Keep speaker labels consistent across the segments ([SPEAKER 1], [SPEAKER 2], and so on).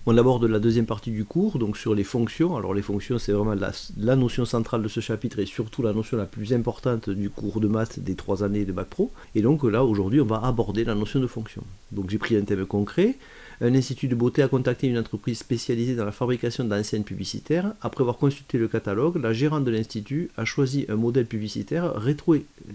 [SPEAKER 1] On aborde la deuxième partie du cours, donc sur les fonctions. Alors les fonctions, c'est vraiment la notion centrale de ce chapitre et surtout la notion la plus importante du cours de maths des 3 années de Bac Pro. Et donc là, aujourd'hui, on va aborder la notion de fonction. Donc j'ai pris un thème concret. Un institut de beauté a contacté une entreprise spécialisée dans la fabrication d'enseignes publicitaires. Après avoir consulté le catalogue, la gérante de l'institut a choisi un modèle publicitaire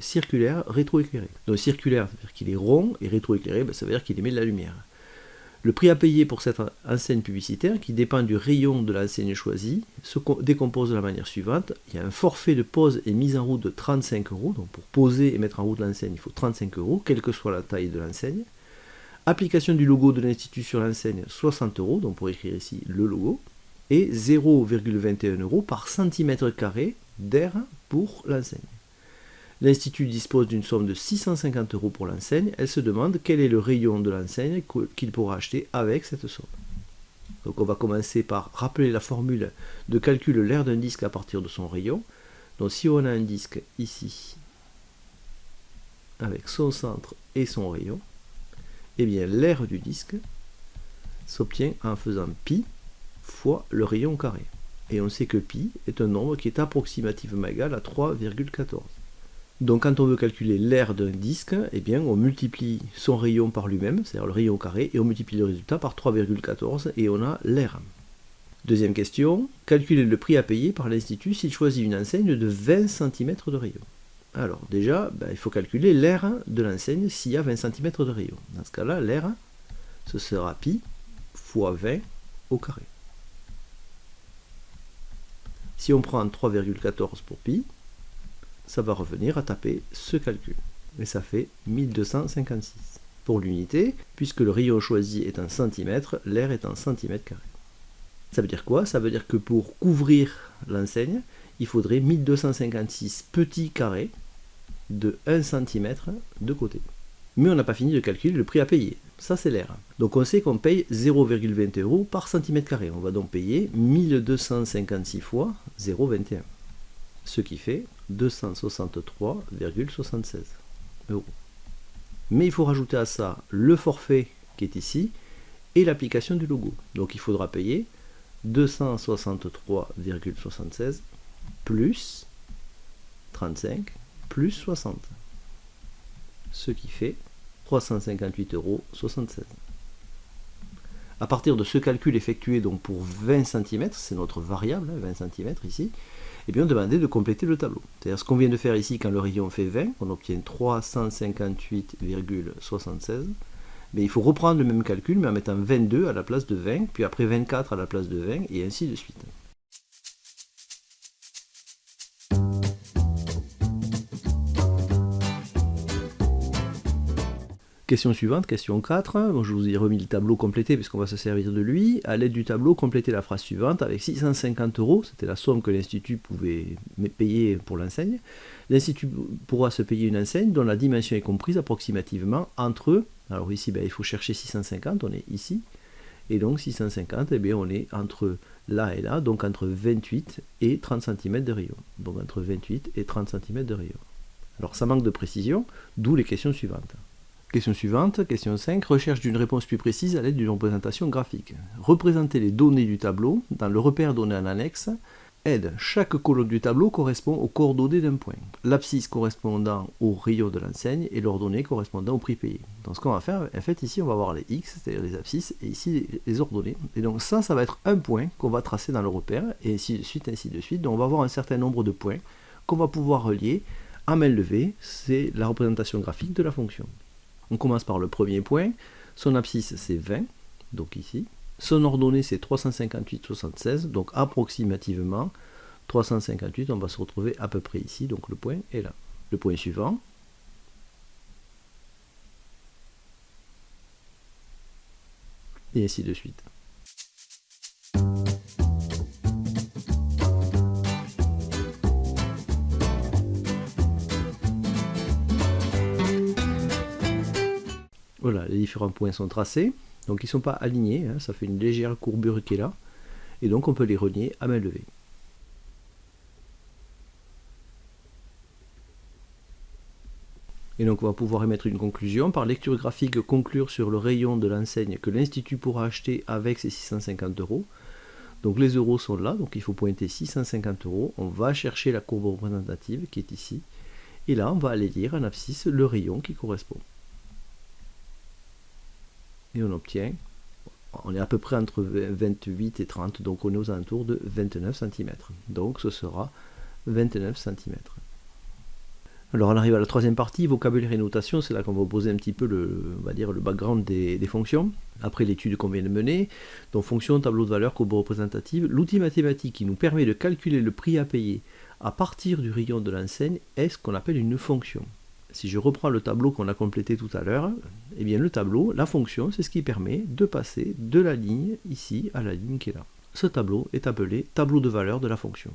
[SPEAKER 1] circulaire rétroéclairé. Donc circulaire, ça veut dire qu'il est rond, et rétroéclairé, ça veut dire qu'il émet de la lumière. Le prix à payer pour cette enseigne publicitaire, qui dépend du rayon de l'enseigne choisie, se décompose de la manière suivante. Il y a un forfait de pose et mise en route de 35 €. Donc pour poser et mettre en route l'enseigne, il faut 35 €, quelle que soit la taille de l'enseigne. Application du logo de l'institut sur l'enseigne, 60 €, donc pour écrire ici le logo. Et 0,21 € par centimètre carré d'air pour l'enseigne. L'institut dispose d'une somme de 650 € pour l'enseigne. Elle se demande quel est le rayon de l'enseigne qu'il pourra acheter avec cette somme. Donc on va commencer par rappeler la formule de calcul de l'aire d'un disque à partir de son rayon. Donc si on a un disque ici, avec son centre et son rayon, eh bien l'aire du disque s'obtient en faisant pi fois le rayon carré. Et on sait que pi est un nombre qui est approximativement égal à 3,14. Donc quand on veut calculer l'aire d'un disque, eh bien on multiplie son rayon par lui-même, c'est-à-dire le rayon carré, et on multiplie le résultat par 3,14 et on a l'aire. Deuxième question, calculer le prix à payer par l'institut s'il choisit une enseigne de 20 cm de rayon. Alors déjà, il faut calculer l'aire de l'enseigne s'il y a 20 cm de rayon. Dans ce cas-là, l'aire, ce sera pi fois 20 au carré. Si on prend 3,14 pour pi, ça va revenir à taper ce calcul. Et ça fait 1256. Pour l'unité, puisque le rayon choisi est en centimètres, l'aire est en centimètres carrés. Ça veut dire quoi? Ça veut dire que pour couvrir l'enseigne, il faudrait 1256 petits carrés de 1 cm de côté. Mais on n'a pas fini de calculer le prix à payer. Ça, c'est l'aire. Donc on sait qu'on paye 0,20 € par centimètre carré. On va donc payer 1256 fois 0,21. Ce qui fait 263,76 €. Mais il faut rajouter à ça le forfait qui est ici et l'application du logo. Donc il faudra payer 263,76 plus 35 plus 60. Ce qui fait 358,76 €. À partir de ce calcul effectué donc pour 20 cm, c'est notre variable, 20 cm ici, et bien on demandait de compléter le tableau. C'est-à-dire ce qu'on vient de faire ici quand le rayon fait 20, on obtient 358,76. Mais il faut reprendre le même calcul, mais en mettant 22 à la place de 20, puis après 24 à la place de 20, et ainsi de suite. Question suivante, question 4. Bon, je vous ai remis le tableau complété puisqu'on va se servir de lui. À l'aide du tableau, complétez la phrase suivante avec 650 €. C'était la somme que l'Institut pouvait payer pour l'enseigne. L'Institut pourra se payer une enseigne dont la dimension est comprise approximativement entre... Alors ici, il faut chercher 650, on est ici. Et donc 650, eh bien, on est entre là et là, donc entre 28 et 30 cm de rayon. Donc entre 28 et 30 cm de rayon. Alors ça manque de précision, d'où les questions suivantes. Question suivante, question 5, recherche d'une réponse plus précise à l'aide d'une représentation graphique. Représenter les données du tableau dans le repère donné en annexe aide. Chaque colonne du tableau correspond aux coordonnées d'un point. L'abscisse correspondant au rayon de l'enseigne et l'ordonnée correspondant au prix payé. Donc ce qu'on va faire, en fait ici on va avoir les X, c'est-à-dire les abscisses, et ici les ordonnées. Et donc ça va être un point qu'on va tracer dans le repère, et ainsi de suite, ainsi de suite. Donc on va avoir un certain nombre de points qu'on va pouvoir relier à main levée, c'est la représentation graphique de la fonction. On commence par le premier point, son abscisse c'est 20, donc ici. Son ordonnée c'est 358,76, donc approximativement 358, on va se retrouver à peu près ici, donc le point est là. Le point suivant. Et ainsi de suite. Voilà, les différents points sont tracés, donc ils ne sont pas alignés, hein, ça fait une légère courbure qui est là, et donc on peut les relier à main levée. Et donc on va pouvoir émettre une conclusion. Par lecture graphique, conclure sur le rayon de l'enseigne que l'Institut pourra acheter avec ses 650 euros. Donc les euros sont là, donc il faut pointer 650 euros. On va chercher la courbe représentative qui est ici. Et là, on va aller lire en abscisse le rayon qui correspond. Et on obtient, on est à peu près entre 28 et 30, donc on est aux alentours de 29 cm. Donc ce sera 29 cm. Alors on arrive à la troisième partie, vocabulaire et notation, c'est là qu'on va poser un petit peu on va dire, le background des fonctions. Après l'étude qu'on vient de mener, donc fonction, tableau de valeur, courbe représentative, l'outil mathématique qui nous permet de calculer le prix à payer à partir du rayon de l'enseigne est ce qu'on appelle une fonction. Si je reprends le tableau qu'on a complété tout à l'heure, eh bien le tableau, la fonction, c'est ce qui permet de passer de la ligne ici à la ligne qui est là. Ce tableau est appelé tableau de valeur de la fonction.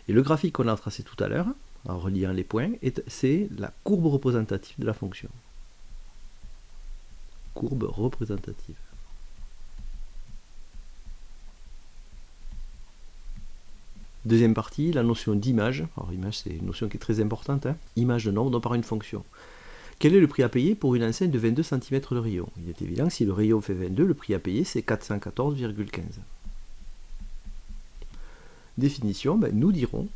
[SPEAKER 1] Et le graphique qu'on a tracé tout à l'heure, en reliant les points, c'est la courbe représentative de la fonction. Courbe représentative. Deuxième partie, la notion d'image. Alors image, c'est une notion qui est très importante. Image de nombre, donc par une fonction. Quel est le prix à payer pour une enseigne de 22 cm de rayon? Il est évident que si le rayon fait 22, le prix à payer c'est 414,15. Définition, nous dirons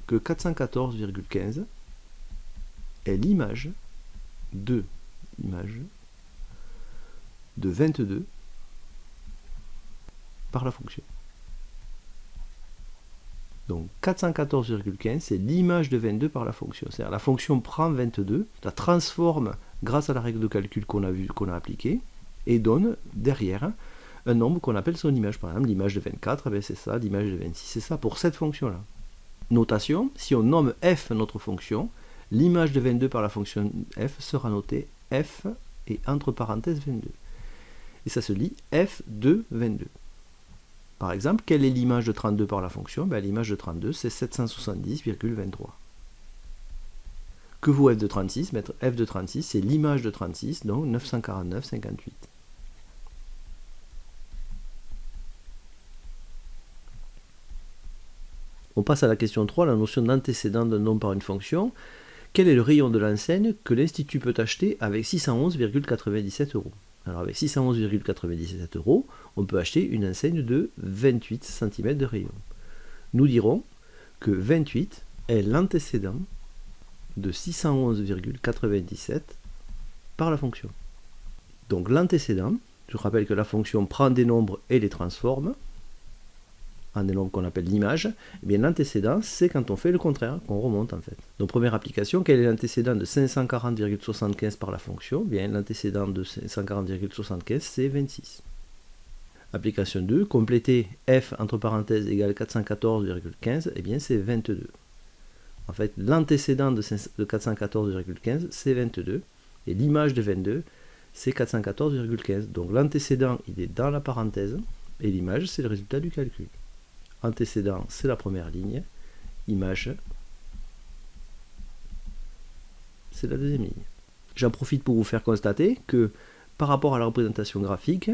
[SPEAKER 1] que 414,15 est l'image de 22 par la fonction. Donc 414,15 c'est l'image de 22 par la fonction. C'est-à-dire la fonction prend 22, la transforme grâce à la règle de calcul qu'on a appliquée et donne derrière un nombre qu'on appelle son image. Par exemple, l'image de 24, c'est ça, l'image de 26, c'est ça pour cette fonction-là. Notation, si on nomme f notre fonction, l'image de 22 par la fonction f sera notée f et entre parenthèses 22. Et ça se lit f de 22. Par exemple, quelle est l'image de 32 par la fonction? L'image de 32, c'est 770,23. Que vaut f de 36? F de 36, c'est l'image de 36, donc 949,58. On passe à la question 3, la notion d'antécédent d'un nombre par une fonction. Quel est le rayon de l'enseigne que l'Institut peut acheter avec 611,97 euros? Alors avec 611,97 euros, on peut acheter une enseigne de 28 cm de rayon. Nous dirons que 28 est l'antécédent de 611,97 par la fonction. Donc l'antécédent, je rappelle que la fonction prend des nombres et les transforme en des nombres qu'on appelle l'image, et bien l'antécédent, c'est quand on fait le contraire, qu'on remonte en fait. Donc première application, quel est l'antécédent de 540,75 par la fonction? Bien l'antécédent de 540,75 c'est 26. Application 2, compléter f entre parenthèses égale 414,15, et bien c'est 22. En fait, l'antécédent de 414,15 c'est 22, et l'image de 22 c'est 414,15. Donc l'antécédent il est dans la parenthèse, et l'image c'est le résultat du calcul. Antécédent, c'est la première ligne. Image, c'est la deuxième ligne. J'en profite pour vous faire constater que par rapport à la représentation graphique,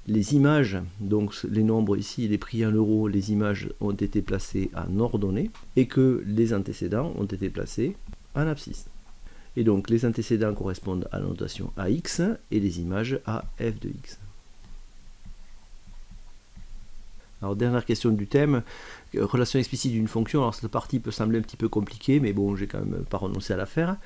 [SPEAKER 1] les images, donc les nombres ici, les prix en euros, les images ont été placées en ordonnée et que les antécédents ont été placés en abscisse. Et donc les antécédents correspondent à la notation AX et les images à f de x. Alors dernière question du thème, relation explicite d'une fonction. Alors cette partie peut sembler un petit peu compliquée, mais bon, j'ai quand même pas renoncé à la faire.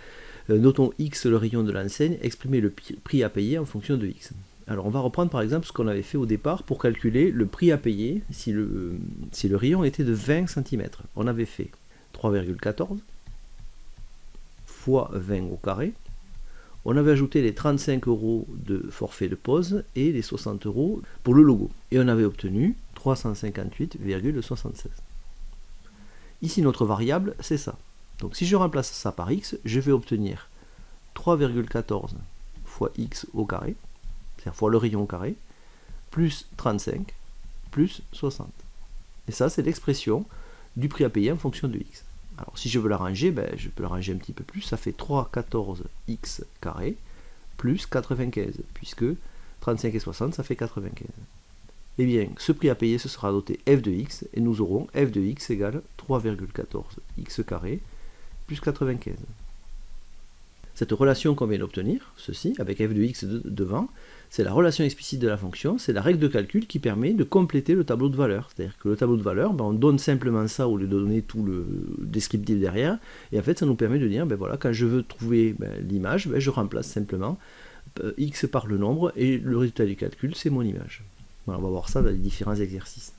[SPEAKER 1] Notons x, le rayon de l'enseigne, exprimer le prix à payer en fonction de x. Alors on va reprendre par exemple ce qu'on avait fait au départ pour calculer le prix à payer si le rayon était de 20 cm. On avait fait 3,14 fois 20 au carré. On avait ajouté les 35 euros de forfait de pause et les 60 euros pour le logo. Et on avait obtenu 358,76. Ici, notre variable, c'est ça. Donc si je remplace ça par x, je vais obtenir 3,14 fois x au carré, c'est-à-dire fois le rayon au carré, plus 35, plus 60. Et ça, c'est l'expression du prix à payer en fonction de x. Alors si je veux l'arranger, je peux l'arranger un petit peu plus, ça fait 3,14x carré plus 95, puisque 35 et 60, ça fait 95. Eh bien, ce prix à payer, ce sera noté f de x, et nous aurons f de x égale 3,14x carré plus 95. Cette relation qu'on vient d'obtenir, ceci, avec f de x devant, c'est la relation explicite de la fonction, c'est la règle de calcul qui permet de compléter le tableau de valeurs. C'est-à-dire que le tableau de valeurs, on donne simplement ça au lieu de donner tout le descriptif derrière, et en fait ça nous permet de dire, voilà, quand je veux trouver l'image, je remplace simplement x par le nombre, et le résultat du calcul, c'est mon image. Voilà, on va voir ça dans les différents exercices.